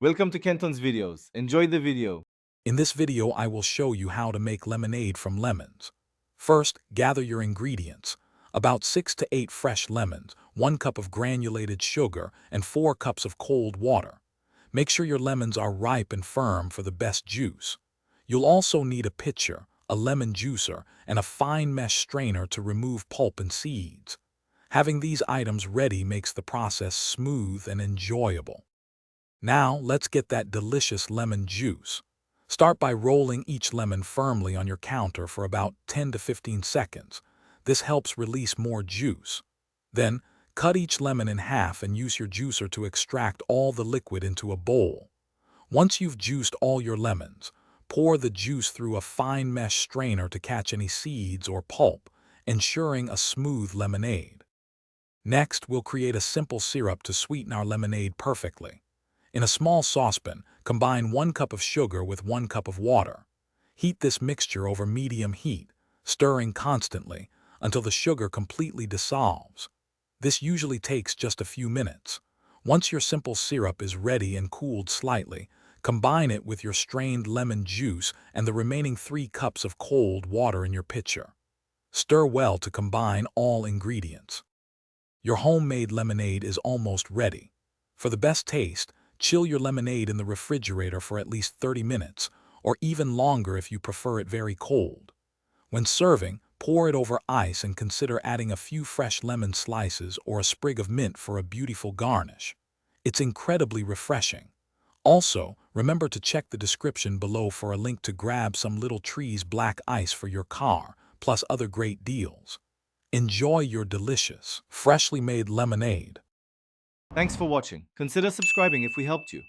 Welcome to Kenton's videos. Enjoy the video. In this video, I will show you how to make lemonade from lemons. First, gather your ingredients. About 6 to 8 fresh lemons, 1 cup of granulated sugar, and 4 cups of cold water. Make sure your lemons are ripe and firm for the best juice. You'll also need a pitcher, a lemon juicer, and a fine mesh strainer to remove pulp and seeds. Having these items ready makes the process smooth and enjoyable. Now, let's get that delicious lemon juice. Start by rolling each lemon firmly on your counter for about 10 to 15 seconds. This helps release more juice. Then, cut each lemon in half and use your juicer to extract all the liquid into a bowl. Once you've juiced all your lemons, pour the juice through a fine mesh strainer to catch any seeds or pulp, ensuring a smooth lemonade. Next, we'll create a simple syrup to sweeten our lemonade perfectly. In a small saucepan, combine 1 cup of sugar with 1 cup of water. Heat this mixture over medium heat, stirring constantly until the sugar completely dissolves. This usually takes just a few minutes. Once your simple syrup is ready and cooled slightly, combine it with your strained lemon juice and the remaining 3 cups of cold water in your pitcher. Stir well to combine all ingredients. Your homemade lemonade is almost ready. For the best taste, chill your lemonade in the refrigerator for at least 30 minutes, or even longer if you prefer it very cold. When serving, pour it over ice and consider adding a few fresh lemon slices or a sprig of mint for a beautiful garnish. It's incredibly refreshing. Also, remember to check the description below for a link to grab some Little Trees black ice for your car, plus other great deals. Enjoy your delicious, freshly made lemonade. Thanks for watching. Consider subscribing if we helped you.